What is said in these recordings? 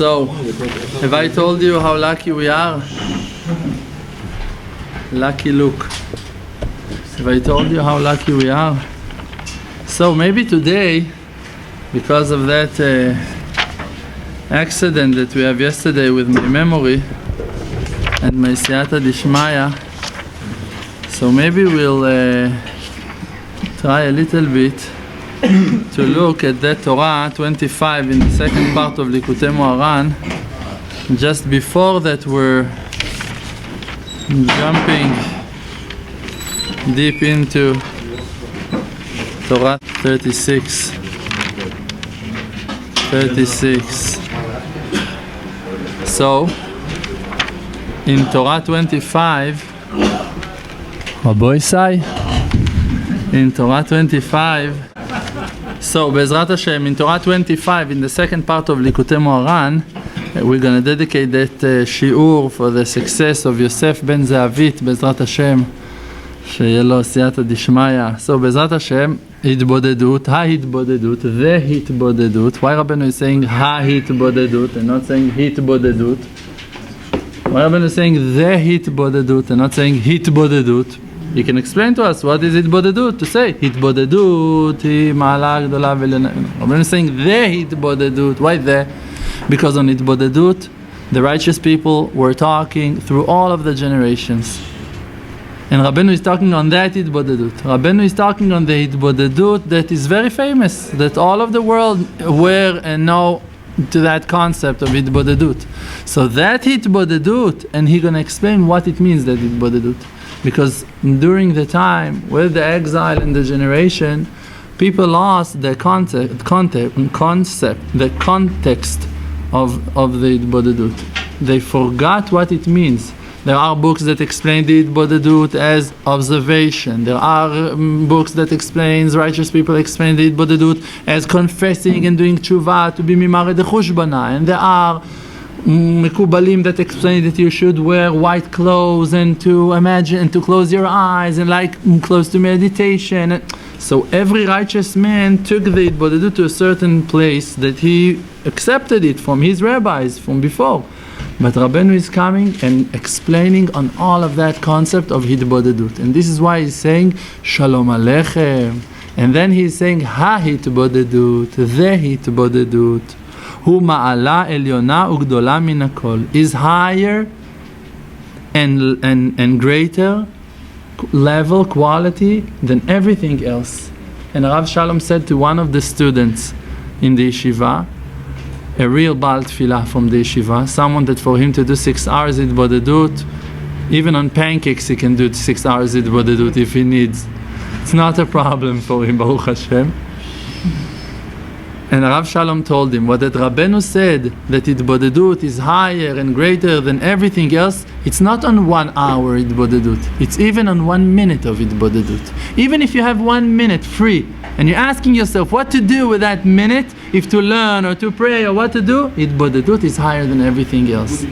So, have I told you how lucky we are? Lucky Luke. Have I told you how lucky we are? So maybe today, because of that accident that we have yesterday with my memory and my siyata dishmaya, so maybe we'll try a little bit to look at that Torah 25 in the second part of Likutei Moharan. Just before that, we're jumping deep into Torah 36. So, in Torah 25, Rabbi Isai, in Torah 25, so Bezrat Hashem, in Torah 25, in the second part of Likutei Moharan, we're going to dedicate that Shiur for the success of Yosef ben Zeavit, Bezrat Hashem, שיהיה לו סייעתא דשמיא. So Bezrat Hashem, Hitbodedut, ha-Hitbodedut, the Hitbodedut. Why Rabbeinu is saying ha-Hitbodedut and not saying Hitbodedut? Why Rabbeinu is saying the Hitbodedut and not saying Hitbodedut? You can explain to us what is Hitbodedut to say. Hitbodedut, hi ma'ala geulah v'elena. Rabbeinu is saying the Hitbodedut. Why the? Because on Hitbodedut, the righteous people were talking through all of the generations. And Rabbeinu is talking on that Hitbodedut. Rabbeinu is talking on the Hitbodedut that is very famous, that all of the world aware and know to that concept of Hitbodedut. So that Hitbodedut, and he's going to explain what it means, that Hitbodedut. Because during the time with the exile and the generation, people lost the concept, the context of the Hitbodedut. They forgot what it means. There are books that explain the Hitbodedut as observation. There are books that explains, righteous people explain the Hitbodedut as confessing and doing tshuva, to be mimare de chushbana. And there are mekubalim that explain that you should wear white clothes and to imagine and to close your eyes and like close to meditation. So every righteous man took the Hitbodedut to a certain place that he accepted it from his rabbis from before. But Rabbeinu is coming and explaining on all of that concept of Hitbodedut. And this is why he's saying Shalom Aleichem. And then he's saying Ha-Hitbodedut, the Hitbodedut. Hu ma'ala elyona ugdola min hakol, is higher and greater level, quality than everything else. And Rav Shalom said to one of the students in the yeshiva, a real Baal tefilah from the yeshiva, someone that for him to do 6 hours Hitbodedut, even on pancakes he can do 6 hours Hitbodedut if he needs. It's not a problem for him, Baruch Hashem. And Rav Shalom told him what that Rabbeinu said, that Hitbodedut is higher and greater than everything else. It's not on 1 hour Hitbodedut. It's even on 1 minute of Hitbodedut. Even if you have 1 minute free, and you're asking yourself what to do with that minute, if to learn or to pray or what to do, Hitbodedut is higher than everything else.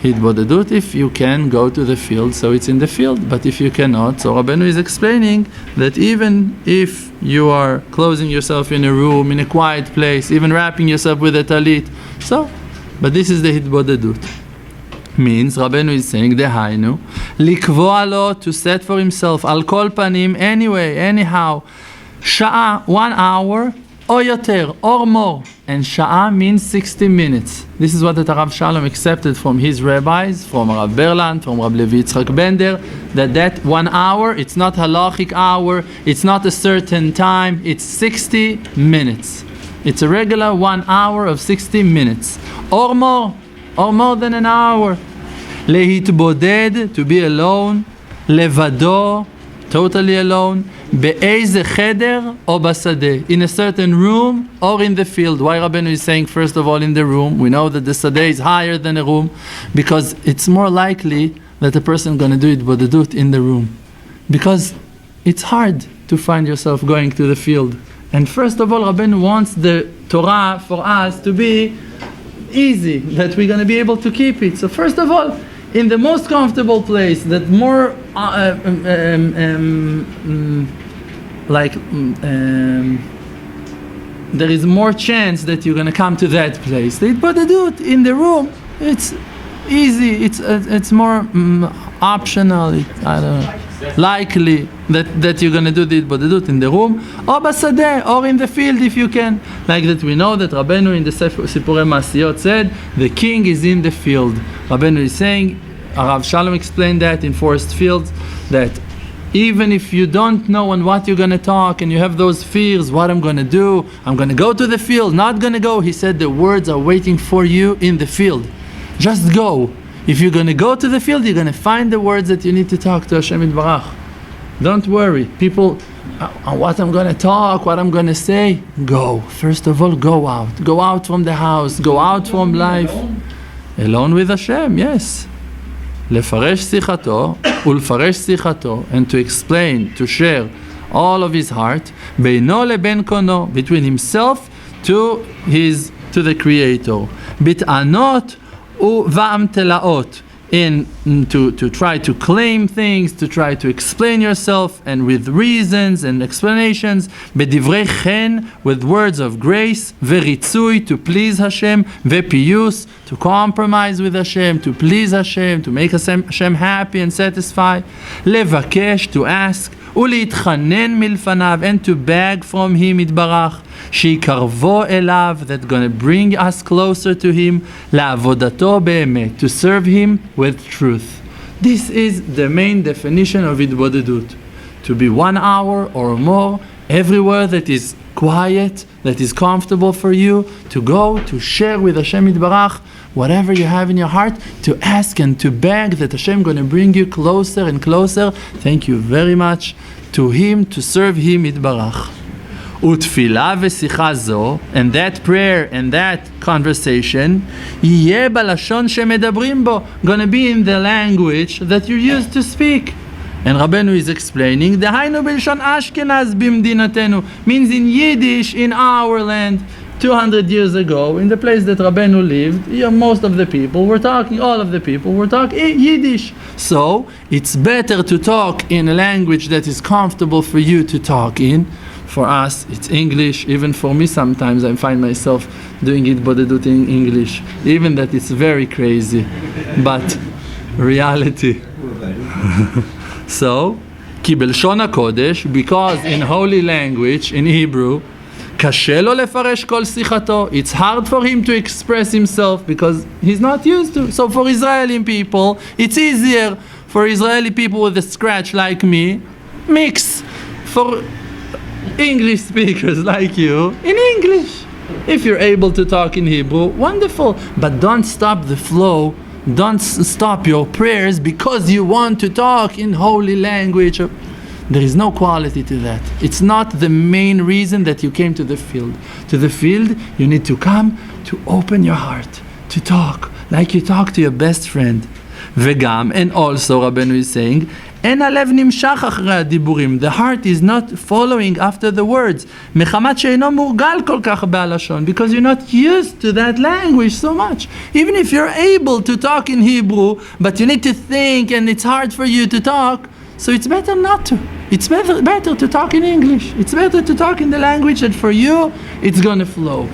Hitbodedut, if you can go to the field, so it's in the field, but if you cannot, so Rabbeinu is explaining that even if you are closing yourself in a room, in a quiet place, even wrapping yourself with a talit, so, but this is the Hitbodedut. Means, Rabbeinu is saying, Dehainu, likvoa lo, to set for himself, al kol panim, anyway, anyhow, sha'a, 1 hour, or yoter, or more. And sha'a means 60 minutes. This is what the Rav Shalom accepted from his rabbis, from Rav Berland, from Rav Levi Yitzchak Bender, that 1 hour, it's not halachic hour, it's not a certain time, it's 60 minutes. It's a regular 1 hour of 60 minutes. Or more than an hour. Lehitboded, to be alone. Levado, totally alone. Be'eze cheder or basadeh, in a certain room or in the field. Why Rabbeinu is saying first of all in the room? We know that the sadeh is higher than a room because it's more likely that a person is going to do Hitbodedut in the room, because it's hard to find yourself going to the field. And first of all, Rabbeinu wants the Torah for us to be easy, that we're going to be able to keep it. So first of all, in the most comfortable place, that more there is more chance that you're going to come to that place. The Hitbodedut in the room, it's easy, it's more optional, I don't know, likely that you're going to do the Hitbodedut in the room, or basadeh, or in the field if you can. Like that we know that Rabbeinu in the Sipurei Masiyot said, the king is in the field. Rabbeinu is saying, Rav Shalom explained that in Forest Fields, that even if you don't know on what you're going to talk and you have those fears, what I'm going to do, I'm going to go to the field, not going to go, he said the words are waiting for you in the field. Just go. If you're going to go to the field, you're going to find the words that you need to talk to Hashem Yitbarach. Don't worry. People, what I'm going to talk, what I'm going to say, go. First of all, go out. Go out from the house. Go out from life. Alone with Hashem, yes. לפרש שיחתו ולפרש שיחתו, and to explain, to share all of his heart, בינו לבין קונו, between himself to the Creator. בטענות ובאמתלאות, to try to claim things, to try to explain yourself, and with reasons and explanations, בדברי חן, with words of grace, וריצוי, to please Hashem, ופיוס, to compromise with Hashem, to please Hashem, to make Hashem happy and satisfied, לבקש, to ask, ולהתחנן מלפניו, and to beg from him יתברך, שיקרבו אליו, that's going to bring us closer to him, לעבודתו באמת, to serve him with truth. This is the main definition of Hitbodedut. To be 1 hour or more, everywhere that is quiet, that is comfortable for you, to go, to share with Hashem Yitbarach, whatever you have in your heart, to ask and to beg that Hashem going to bring you closer and closer, thank you very much, to him, to serve him Yitbarach. Tefilah v'sicha zo, and that prayer and that conversation, yeh balashon shemedabrim bo, gonna be in the language that you're used to speak. And Rabbeinu is explaining, Dehainu b'lshon Ashkenaz b'mdinatenu, means in Yiddish in our land. 200 years ago, in the place that Rabbeinu lived, most of the people were talking, Yiddish. So, it's better to talk in a language that is comfortable for you to talk in. For us, it's English. Even for me, sometimes I find myself doing Hitbodedut in English. Even that it's very crazy. But, reality. So, כי בלשון הקודש, because in holy language, in Hebrew, קשה לו לפרש כל שיחתו. It's hard for him to express himself because he's not used to. So for Israeli people, it's easier for Israeli people with a scratch like me, mix. For English speakers like you, in English. If you're able to talk in Hebrew, wonderful. But don't stop the flow. Don't stop your prayers because you want to talk in holy language. There is no quality to that. It's not the main reason that you came to the field. To the field, you need to come to open your heart, to talk, like you talk to your best friend. וגם, and also, Rabbeinu is saying, אין הלב נמשך אחרי הדיבורים. The heart is not following after the words. מחמת שאינו מורגל כל כך בלשון. Because you're not used to that language so much. Even if you're able to talk in Hebrew, but you need to think and it's hard for you to talk, so it's better not to. It's better to talk in English. It's better to talk in the language that for you, it's going to flow.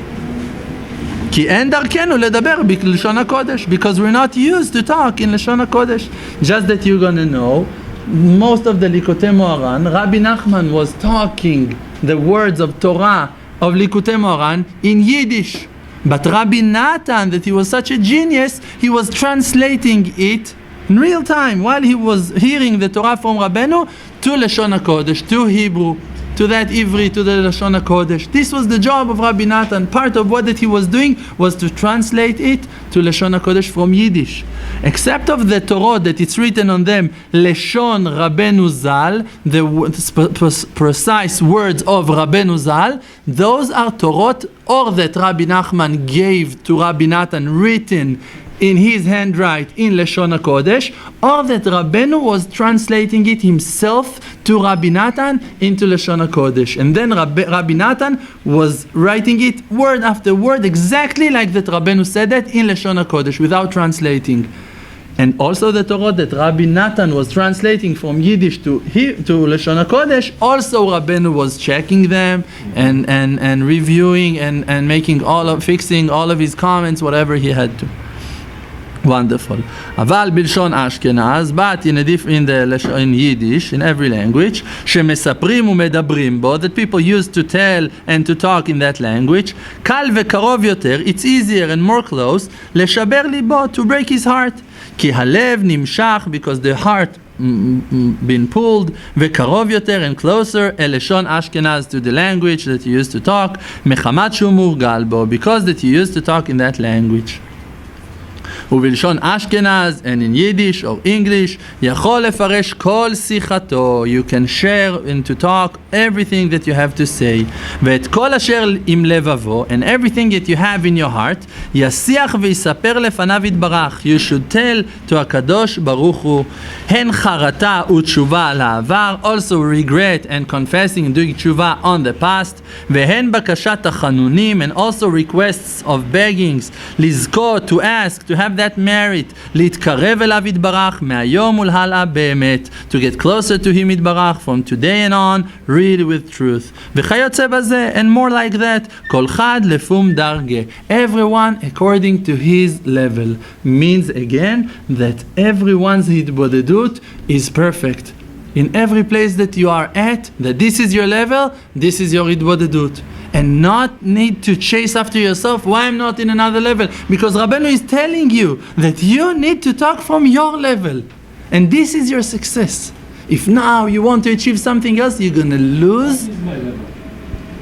כי אין דרכנו לדבר בלשון הקודש, because we're not used to talk in לשון הקודש. Just that you're going to know, most of the Likutei Moharan, Rebbe Nachman was talking the words of Torah of Likutei Moharan in Yiddish. But Rabbi Natan, that he was such a genius, he was translating it in real time while he was hearing the Torah from Rabbeinu to Lashon HaKodesh, to Hebrew, to that Ivri, to the Lashon HaKodesh. This was the job of Rabbi Natan. Part of what that he was doing was to translate it to Lashon HaKodesh from Yiddish. Except of the Torah that it's written on them, Lashon Rabbeinu Zal, the precise words of Rabbeinu Zal, those are Torot or that Rabbi Nachman gave to Rabbi Natan written in his handwrite in Lashon HaKodesh, or that Rabbeinu was translating it himself to Rabbi Natan into Lashon HaKodesh. And then Rabbi Natan was writing it word after word exactly like that Rabbeinu said it in Lashon HaKodesh without translating. And also the Torah that Rabbi Natan was translating from Yiddish to Lashon HaKodesh, also Rabbeinu was checking them and reviewing and making fixing all of his comments, whatever he had to. Wonderful. Aval bilshon Ashkenaz, but in Yiddish, in every language, shemesaprim umedabrim bo, that people used to tell and to talk in that language. Kal vekarov yoter, it's easier and more close. Leshaber libo, to break his heart. Ki halev nimshach, because the heart been pulled, vekarov yoter, and closer, eleshon Ashkenaz, to the language that he used to talk. Mechamat shu murgal bo, because that he used to talk in that language. ובלשון Ashkenaz, and in Yiddish or English, יכול לפרש כל שיחתו, you can share and to talk everything that you have to say, ואת כל אשר עם לבבו, and everything that you have in your heart, ישיח ויספר לפניו יתברך, you should tell to הקדוש ברוך הוא, הן חרטה ותשובה על העבר, also regret and confessing and doing תשובה on the past, והן בקשת החנונים, and also requests of beggings, לזכות, to ask, to have that merit, להתקרב אליו יתברך, מהיום ולהלאה באמת, to get closer to him יתברך, from today and on, really with truth. וכיוצא בזה, and more like that, כל אחד לפום דרגה, everyone according to his level, means again that everyone's hitbodedut is perfect. In every place that you are at, that this is your level, this is your hitbodedut. And not need to chase after yourself, why I'm not in another level? Because Rabbeinu is telling you that you need to talk from your level. And this is your success. If now you want to achieve something else, you're going to lose.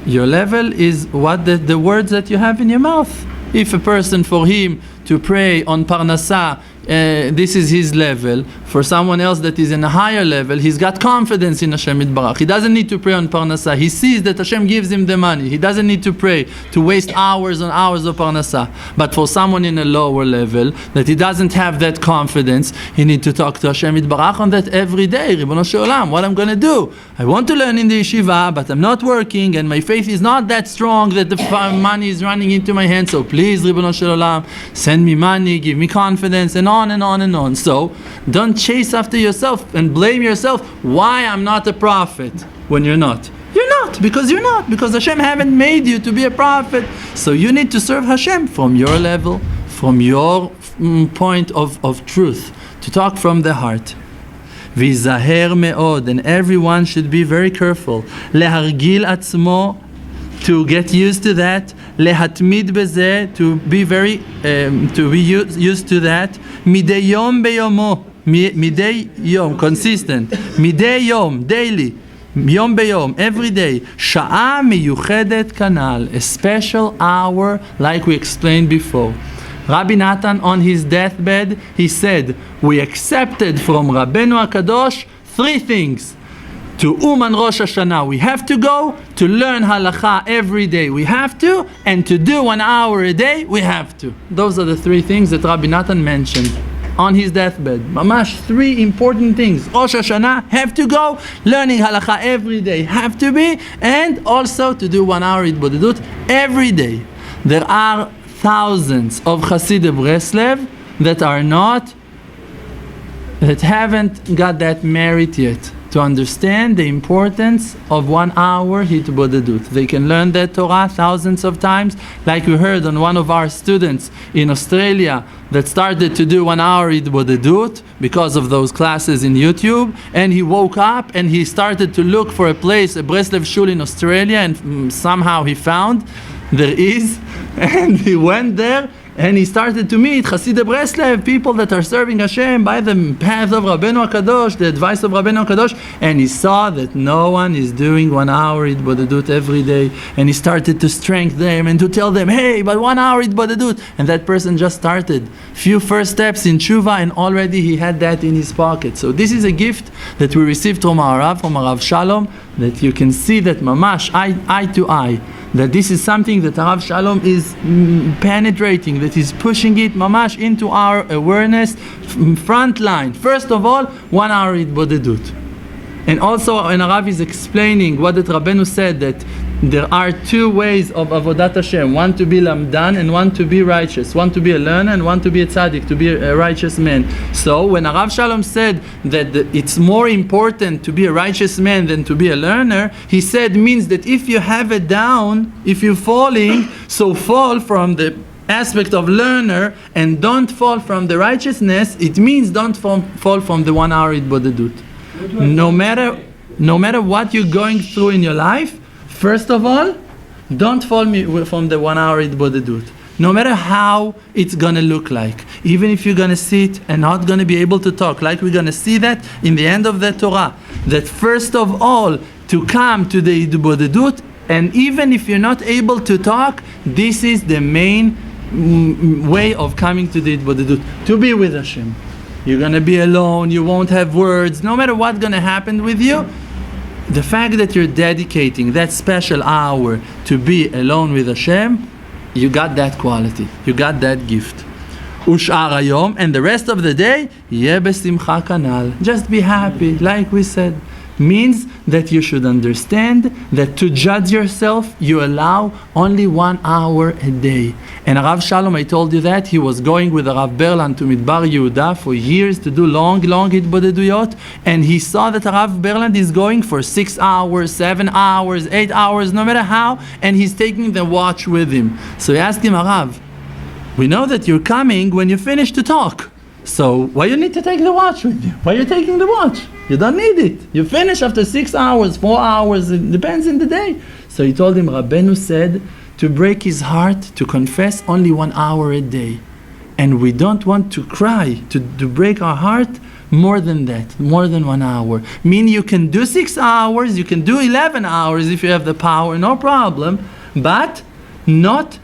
Your level is what the words that you have in your mouth. If a person, for him to pray on Parnasah, this is his level. For someone else that is in a higher level, he's got confidence in Hashem Yitbarach. He doesn't need to pray on Parnasah. He sees that Hashem gives him the money. He doesn't need to pray to waste hours and hours of Parnasah. But for someone in a lower level, that he doesn't have that confidence, he needs to talk to Hashem Yitbarach on that every day. Ribono shel olam, what I'm going to do? I want to learn in the yeshiva, but I'm not working, and my faith is not that strong that the money is running into my hands. So please, Ribono shel olam, send me money, give me confidence, and on and on and on. So don't chase after yourself and blame yourself why I'm not a prophet when you're not. You're not, because you're not, because Hashem haven't made you to be a prophet. So you need to serve Hashem from your level, from your point of truth, to talk from the heart. Vizaher me'od, and everyone should be very careful. Lehargil atzmo, to get used to that. Lehatmid beze, to be very used to that. Midei yom beyomo, midei yom, consistent. Midei yom, daily. Yom beyom, every day. Sha'a miyuchedet kanal, a special hour, like we explained before. Rabbi Natan, on his deathbed, he said, we accepted from Rabbeinu HaKadosh 3 things. To Uman Rosh Hashanah, we have to go. To learn halacha every day, we have to. And to do 1 hour a day, we have to. Those are the 3 things that Rabbi Natan mentioned on his deathbed. Mamash, 3 important things. Rosh Hashanah, have to go. Learning halacha every day, have to be. And also to do 1 hour hitbodedut every day. There are thousands of Hasidei Breslev that haven't got that merit yet, to understand the importance of 1 hour hitbodedut. They can learn that Torah thousands of times, like we heard on one of our students in Australia that started to do 1 hour hitbodedut because of those classes in YouTube, and he woke up and he started to look for a place, a Breslev shul in Australia, and somehow he found there is, and he went there. And he started to meet Hasidei Breslev, people that are serving Hashem by the path of Rabbeinu HaKadosh, the advice of Rabbeinu HaKadosh, and he saw that no one is doing 1 hour hitbodedut every day, and he started to strengthen them and to tell them, hey, but 1 hour hitbodedut, and that person just started few first steps in tshuva, and already he had that in his pocket. So this is a gift that we received from our Rav Shalom, that you can see that mamash, eye to eye, that this is something that Rav Shalom is penetrating, that is pushing it mamash into our awareness front line. First of all, 1 hour hitbodedut. And also when Arav is explaining what that Rabbeinu said, that there are two ways of Avodat Hashem, one to be lamdan and one to be righteous, one to be a learner and one to be a tzaddik, to be a righteous man. So when Arav Shalom said that it's more important to be a righteous man than to be a learner, he said means that if you have it down, if you're falling, so fall from the aspect of learner and don't fall from the righteousness. It means don't fall from the 1 hour Hitbodedut. No matter what you're going through in your life, first of all, don't fall from the 1 hour Hitbodedut. No matter how it's gonna look like, even if you're gonna sit and not gonna be able to talk, like we're gonna see that in the end of the Torah, that first of all, to come to the Hitbodedut, and even if you're not able to talk, this is the main way of coming to the Hitbodedut, to be with Hashem. You're gonna be alone, you won't have words, no matter what's gonna happen with you. The fact that you're dedicating that special hour to be alone with Hashem, you got that quality, you got that gift. Ush'ar hayom, and the rest of the day, yeh besimcha kanal. Just be happy, like we said. Means that you should understand that to judge yourself, you allow only 1 hour a day. And Rav Shalom, I told you that, he was going with Rav Berlan to Midbar Yehuda for years to do long Hitbodeduyot, and he saw that Rav Berlan is going for 6 hours, 7 hours, 8 hours, no matter how, and he's taking the watch with him. So he asked him, Rav, we know that you're coming when you finish to talk. So why you need to take the watch with you? Why are you taking the watch? You don't need it. You finish after 6 hours, 4 hours, it depends in the day. So he told him, Rabbeinu said, to break his heart, to confess only 1 hour a day. And we don't want to cry, to break our heart more than that, more than 1 hour. Meaning you can do 6 hours, you can do 11 hours if you have the power, no problem, but not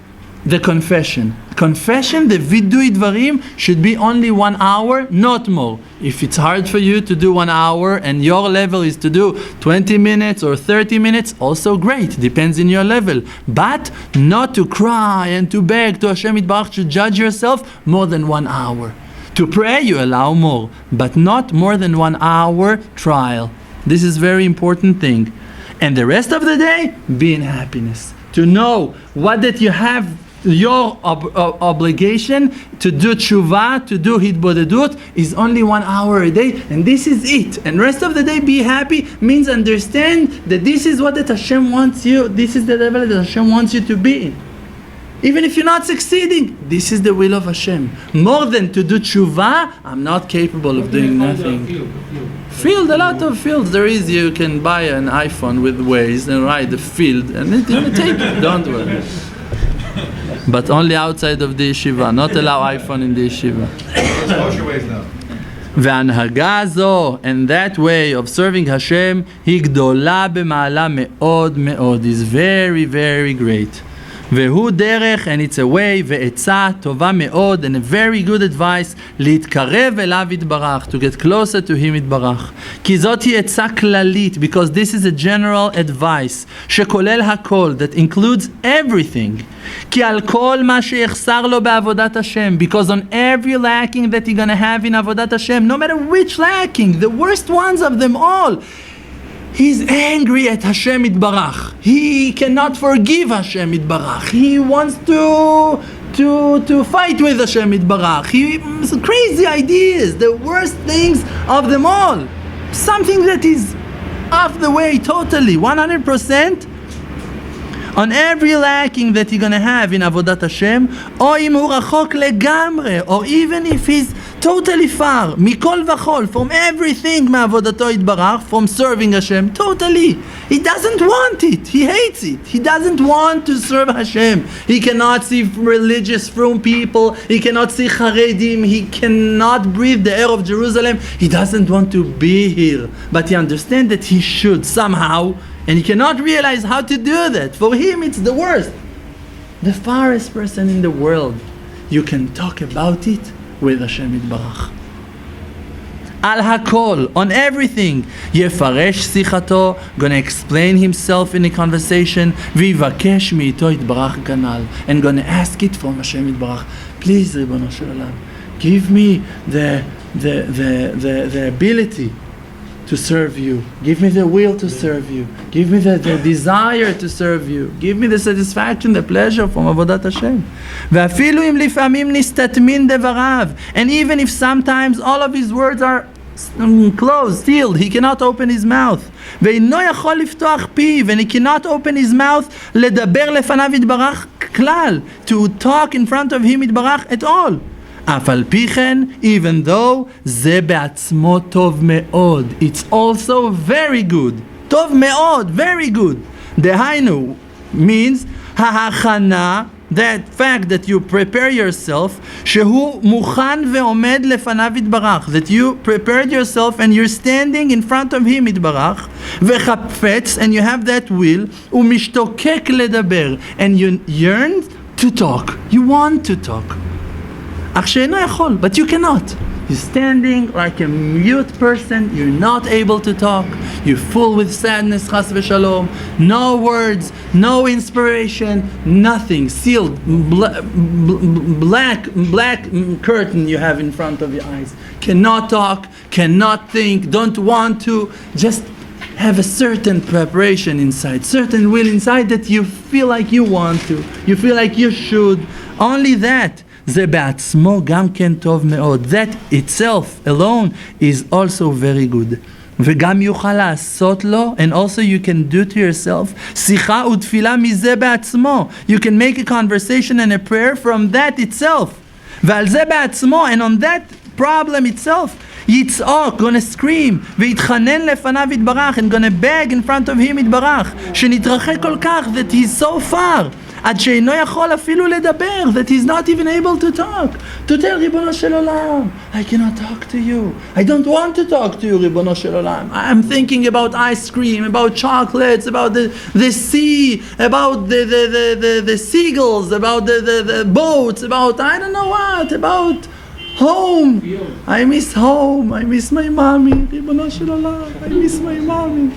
the confession. Confession, the vidui dvarim, should be only 1 hour, not more. If it's hard for you to do 1 hour and your level is to do 20 minutes or 30 minutes, also great, depends on your level. But not to cry and to beg to Hashem Yitbarach to judge yourself more than 1 hour. To pray, you allow more, but not more than 1 hour trial. This is very important thing. And the rest of the day, be in happiness. To know what that you have your obligation to do tshuva, to do hitbodedut, is only 1 hour a day, and this is it. And rest of the day be happy means understand that this is what that Hashem wants you, this is the level that Hashem wants you to be in. Even if you're not succeeding, this is the will of Hashem. More than to do tshuva, I'm not capable of doing nothing. Field, a lot of fields there is. You can buy an iPhone with Waze and ride the field, and it will take it. Don't worry. But only outside of the yeshiva, not allow iPhone in the yeshiva. והנהגה הזו, and that way of serving Hashem, היא גדולה במעלה מאוד מאוד, is very very great. והוא דרך, and it's a way, ועצה טובה מאוד, and a very good advice, להתקרב אליו יתברך, to get closer to him יתברך. כי זאת היא עצה כללית, because this is a general advice, שכולל הכל, that includes everything. כי על כל מה שיחסר לו בעבודת השם, because on every lacking that you're gonna have in עבודת השם, no matter which lacking, the worst ones of them all, he's angry at Hashem Yitbarach. He cannot forgive Hashem Yitbarach. He wants to fight with Hashem Yitbarach. He crazy ideas, the worst things of them all. Something that is off the way totally, 100%. On every lacking that you're gonna have in Avodat Hashem, or אם הוא רחוק לגמרי, or even if he's totally far, מכל וכול, from everything מעבודתו יתברך, from serving Hashem, totally. He doesn't want it. He hates it. He doesn't want to serve Hashem. He cannot see religious from people. He cannot see Charedim. He cannot breathe the air of Jerusalem. He doesn't want to be here. But he understands that he should somehow, and he cannot realize how to do that. For him, it's the worst. The farthest person in the world. You can talk about it with Hashem Yitbarach. Al hakol, on everything. יפרש שיחתו, gonna explain himself in a conversation. ויבקש מאיתו יתברך כנ"ל. And gonna ask it from Hashem Yitbarach. Please, ריבונו של עולם, give me the ability to serve you. Give me the will to serve you. Give me the desire to serve you. Give me the satisfaction, the pleasure from Avodat Hashem. ואפילו אם לפעמים נסתתמין דבריו. And even if sometimes all of his words are closed, sealed, he cannot open his mouth. ואינו יכול לפתוח פיו, and he cannot open his mouth לדבר לפניו יתברך כלל, to talk in front of him יתברך at all. אף על פי כן, even though זה בעצמו טוב מאוד, it's also very good. טוב מאוד, very good. דהיינו means ההכנה, that fact that you prepare yourself, שהוא מוכן ועומד לפניו יתברך, that you prepared yourself and you're standing in front of him יתברך, וחפץ, and you have that will, ומשתוקק לדבר, and you yearn to talk, you want to talk. אך שאינו יכול, but you cannot. You're standing like a mute person, you're not able to talk, you're full with sadness, chas v'shalom, no words, no inspiration, nothing, sealed, black curtain you have in front of your eyes. Cannot talk, cannot think, don't want to, just have a certain preparation inside, certain will inside that you feel like you want to, you feel like you should, only that. זה בעצמו גם כן טוב מאוד. That itself alone is also very good. וגם יוכל לעשות לו, and also you can do to yourself, שיחה ותפילה מזה בעצמו. You can make a conversation and a prayer from that itself. ועל זה בעצמו, and on that problem itself, יצעוק, gonna scream, ויתחנן לפניו יתברך, and gonna beg in front of him יתברך, שנתרחק כל כך, that he's so far. עד שאינו יכול אפילו לדבר, that he's not even able to talk. To tell ריבונו של עולם, I cannot talk to you. I don't want to talk to you, ריבונו של עולם. I'm thinking about ice cream, about chocolates, about the sea, about the seagulls, about the boats, about I don't know what, about home. I miss home, I miss my mommy, ריבונו של עולם, I miss my mommy.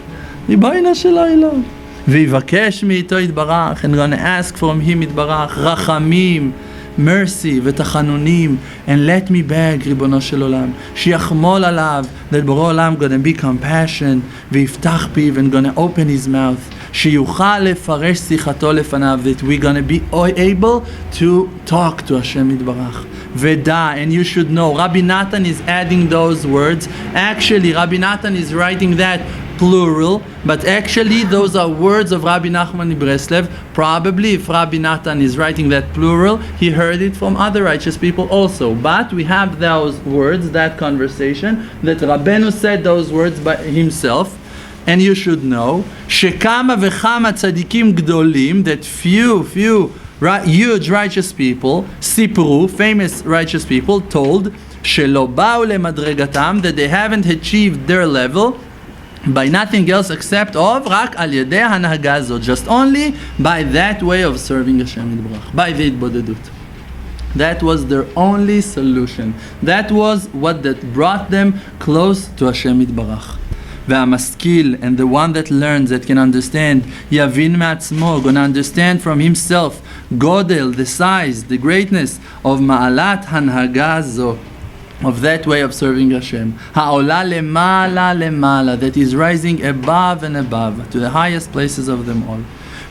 ריבונו של עולם. ויבקש מאיתו יתברך, and gonna ask from him יתברך, רחמים, mercy ותחנונים, and let me beg, ריבונו של עולם, שיחמול עליו, that בורא עולם gonna be compassion, ויפתח פיו, and gonna open his mouth, שיוכל לפרש שיחתו לפניו, that we're gonna be able to talk to Hashem יתברך. ודע, and you should know, Rabbi Nathan is adding those words, actually Rabbi Nathan is writing that plural, but actually those are words of Rabbi Nachman in Breslev. Probably if Rabbi Nathan is writing that plural, he heard it from other righteous people also. But we have those words, that conversation, that Rabbeinu said those words by himself. And you should know, shekama v'chama tzadikim gdolim, that few huge righteous people, sipru, famous righteous people, told, shelo ba'u lemadregatam, that they haven't achieved their level, by nothing else except of rak al yedei hanhaga hazot, just only by that way of serving Hashem yitbarach, by the Hitbodedut. That was their only solution. That was what that brought them close to Hashem yitbarach. והמשכיל, and the one that learns, that can understand, יבין מעצמו, gonna understand from himself, גודל, the size, the greatness of מעלת הנהגה זו, of that way of serving Hashem. העולה למעלה למעלה, that is rising above and above, to the highest places of them all.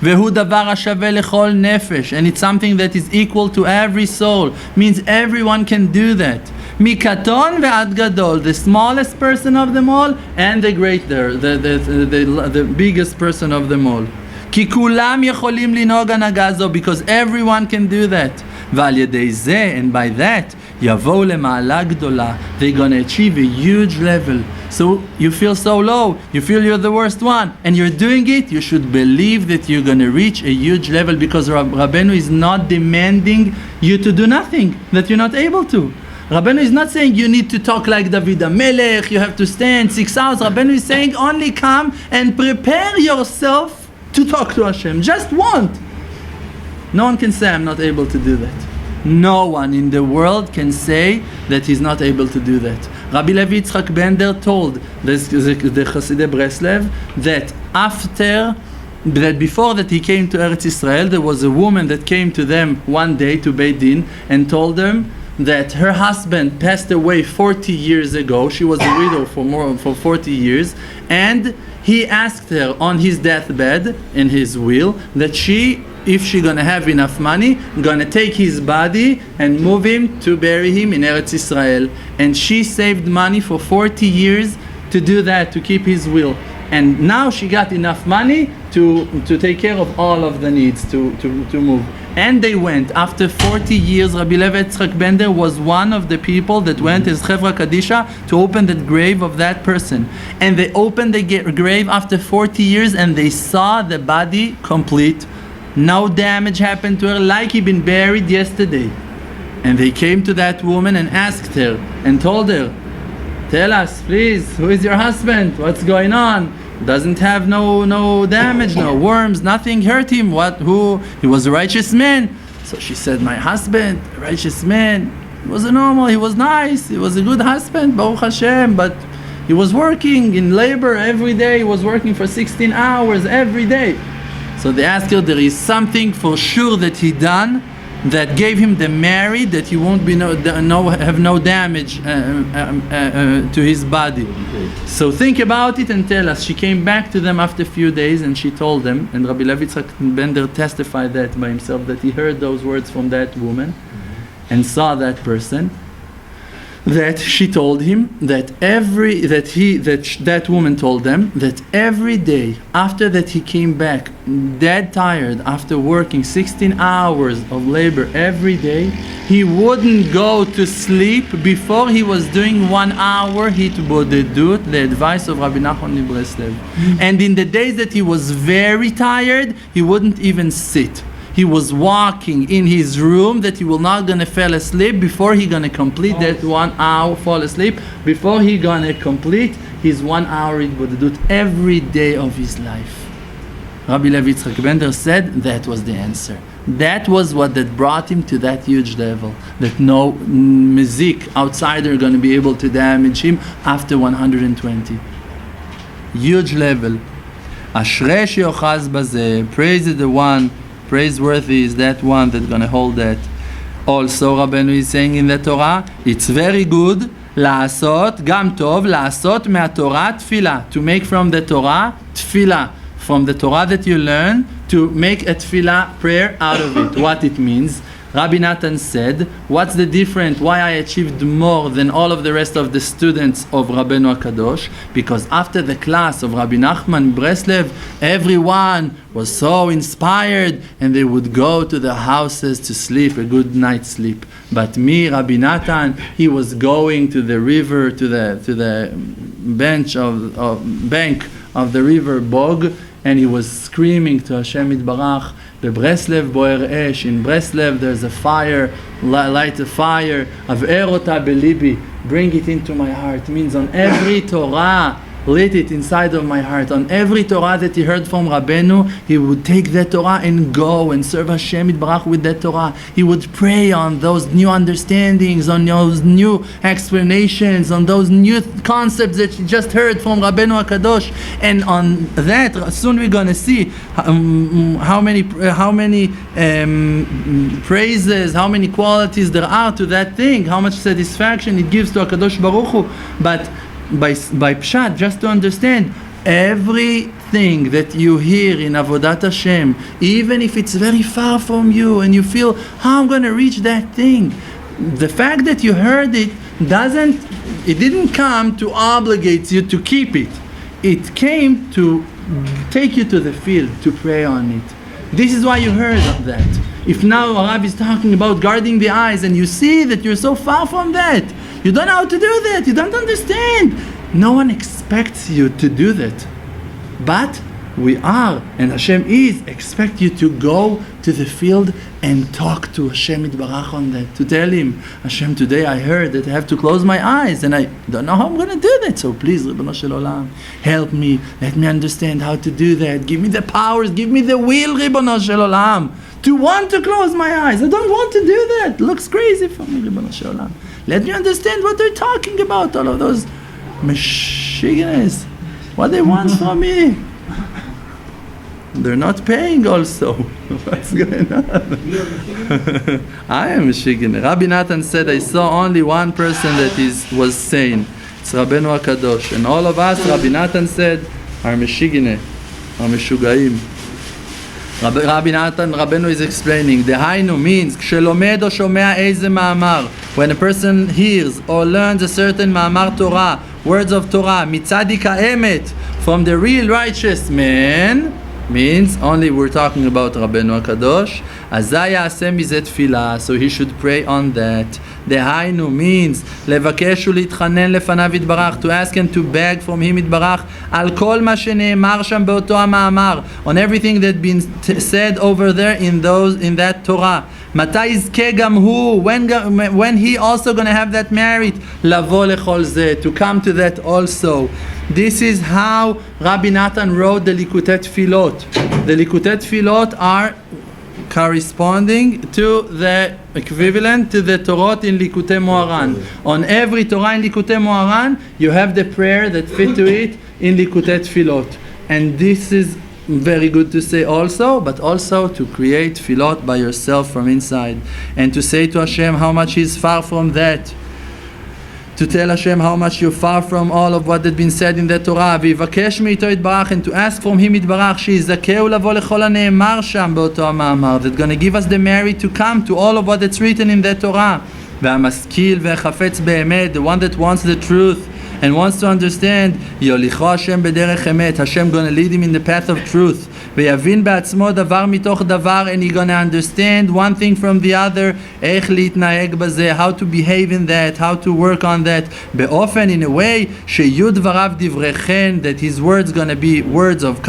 והוא דבר השווה לכל נפש, and it's something that is equal to every soul, means everyone can do that. מקטון ועד גדול, the smallest person of them all, and the greater, the biggest person of them all. כי כולם יכולים לנהוג הנהגה זו, because everyone can do that. ועל ידי זה, and by that, יבואו למעלה גדולה, they're going to achieve a huge level. So you feel so low, you feel you're the worst one, and you're doing it, you should believe that you're going to reach a huge level, because Rabbeinu is not demanding you to do nothing that you're not able to. Rabbeinu is not saying you need to talk like David HaMelech, you have to stand 6 hours. Rabbeinu is saying only come and prepare yourself to talk to Hashem. Just want. No one can say I'm not able to do that. No one in the world can say that he's not able to do that. Rabbi Levi Yitzchak Bender told the Chasidei Breslev that before that he came to Eretz Israel, there was a woman that came to them one day to Beit Din and told them that her husband passed away 40 years ago. She was a widow for 40 years, and he asked her on his deathbed in his will that if she gonna have enough money, gonna take his body and move him to bury him in Eretz Israel. And she saved money for 40 years to do that, to keep his will. And now she got enough money to take care of all of the needs to move. And they went. After 40 years, Rabbi Levi Yitzchak Bender was one of the people that went as Chevra Kadisha to open the grave of that person. And they opened the grave after 40 years and they saw the body complete. No damage happened to her, like he'd been buried yesterday. And they came to that woman and asked her and told her, "Tell us, please, who is your husband? What's going on? Doesn't have no damage, no worms, nothing hurt him. Who? He was a righteous man." So she said, "My husband, a righteous man. He was a normal, he was nice, he was a good husband, Baruch Hashem, but he was working in labor every day. He was working for 16 hours every day." So they asked her, there is something for sure that he done that gave him the merit that he won't be have no damage to his body. So think about it and tell us. She came back to them after a few days and she told them, and Rabbi Levi Yitzchak Bender testified that by himself, that he heard those words from that woman and saw that person, that she told him that that woman told them that every day after that he came back dead tired after working 16 hours of labor every day, he wouldn't go to sleep before he was doing 1 hour Hitbodedut, the advice of Rabbi Nachman in Breslev. And in the days that he was very tired, he wouldn't even sit. He was walking in his room that he will not gonna fall asleep before he gonna complete that 1 hour, fall asleep, before he gonna complete his 1 hour Hitbodedut every day of his life. Rabbi Levi Yitzchak Bender said that was the answer. That was what that brought him to that huge level, that no mezik, outsider, gonna be able to damage him after 120. Huge level. Ashrei she'ochaz bazeh, praise the one, praiseworthy is that one that's going to hold that. Also, Rabbeinu is saying in the Torah, it's very good, לעשות, גם טוב, לעשות מהתורה tefilah, to make from the Torah tefilah, from the Torah that you learn, to make a tefilah prayer out of it. What it means? Rabbi Natan said, what's the difference, why I achieved more than all of the rest of the students of Rabbeinu HaKadosh? Because after the class of Rabbi Nachman Breslev, everyone was so inspired and they would go to the houses to sleep, a good night's sleep. But me, Rabbi Natan, he was going to the river, to the bank of the river Bog, and he was screaming to Hashem Yitbarach, Bebreslev boer esh, in Breslev there's a fire, light a fire, av'er ota belibi, bring it into my heart, means on every Torah, lit it inside of my heart. On every Torah that he heard from Rabbeinu, he would take that Torah and go and serve Hashem Yitbarach with that Torah. He would pray on those new understandings, on those new explanations, on those new concepts that he just heard from Rabbeinu HaKadosh. And on that, soon we're going to see how many praises, how many qualities there are to that thing, how much satisfaction it gives to HaKadosh Baruch Hu. But by Pshat, just to understand, everything that you hear in Avodat Hashem, even if it's very far from you and you feel, how I'm going to reach that thing, the fact that you heard it didn't come to obligate you to keep it. It came to take you to the field to pray on it. This is why you heard of that. If now a Rabbi is talking about guarding the eyes and you see that you're so far from that, you don't know how to do that, you don't understand. No one expects you to do that. But we are, and Hashem expect you to go to the field and talk to Hashem Yitbarach on that, to tell him, Hashem, today I heard that I have to close my eyes and I don't know how I'm going to do that. So please, Ribono Shel Olam, help me, let me understand how to do that. Give me the powers, give me the will, Ribono Shel Olam, to want to close my eyes. I don't want to do that. It looks crazy for me, Ribono Shel Olam. Let me understand what they're talking about, all of those Mashiach, what they want from me. They're not paying also. What's going on? I am Meshigene. Rabbi Nathan said, I saw only one person that was sane. It's Rabbeinu HaKadosh. And all of us, Rabbi Nathan said, are Meshigene, are Meshugaim. Rabbi Nathan, Rabbeinu is explaining, Dehainu means, כשלומד או שומע איזה מאמר, when a person hears or learns a certain מאמר Torah, words of Torah, מצדיק האמת, from the real righteous man, means only we're talking about Rabbeinu HaKadosh, אזי יעשה מזה תפילה, so he should pray on that. דהיינו means לבקש ולהתחנן לפניו יתברך, to ask and to beg from him יתברך, על כל מה שנאמר שם באותו המאמר, on everything that been said over there in that Torah. מתי יזכה גם הוא, when he also going to have that merit, לבוא לכל זה, to come to that also. This is how Rabbi Nathan wrote the Likutei Tefillot. The Likutei Tefillot are corresponding to the equivalent to the Torah in Likutei Moharan. On every Torah in Likutei Moharan, you have the prayer that fit to it in Likutei Tefillot. And this is very good to say also, but also to create tefillot by yourself from inside. And to say to Hashem how much He's far from that. To tell Hashem how much you're far from all of what had been said in the Torah. ויבקש מאיתו יתברך, and to ask from him יתברך, שיזכהו לבוא לכל הנאמר שם באותו המאמר. That's going to give us the merit to come to all of what that's written in the Torah. והמשכיל והחפץ באמת, the one that wants the truth and wants to understand, יוליכו השם בדרך אמת. Hashem going to lead him in the path of truth. ויבין בעצמו דבר מתוך דבר, and he going to understand one thing from the other, איך להתנהג בזה, how to behave in that, how to work on that, באופן, in a way, שיהיו דבריו דברי חן, that his words going to be words of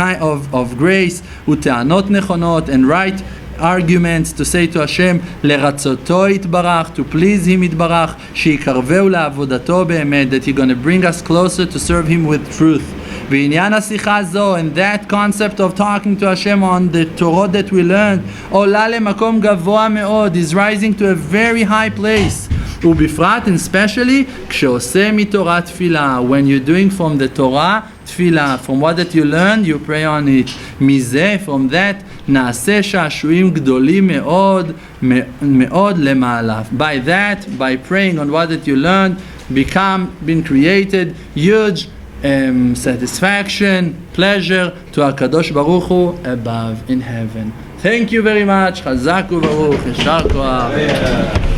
grace, וטענות נכונות, and right arguments, to say to Hashem, לרצותו יתברך, to please him יתברך, שיקרבהו לעבודתו באמת, that he's going to bring us closer to serve him with truth. ועניין השיחה זו, and that concept of talking to Hashem on the Torah that we learned, עולה למקום גבוה מאוד, is rising to a very high place. ובפרט and especially, כשעושה מתורה תפילה, when you're doing from the Torah תפילה, from what that you learned, you pray on it. מזה, from that, נעשה שעשועים גדולים מאוד, מאוד למעלה. By that, by praying on what that you learned, been created huge satisfaction, pleasure to HaKadosh Baruch Hu above in heaven. Thank you very much. Chazak u'baruch. Yeshar koach.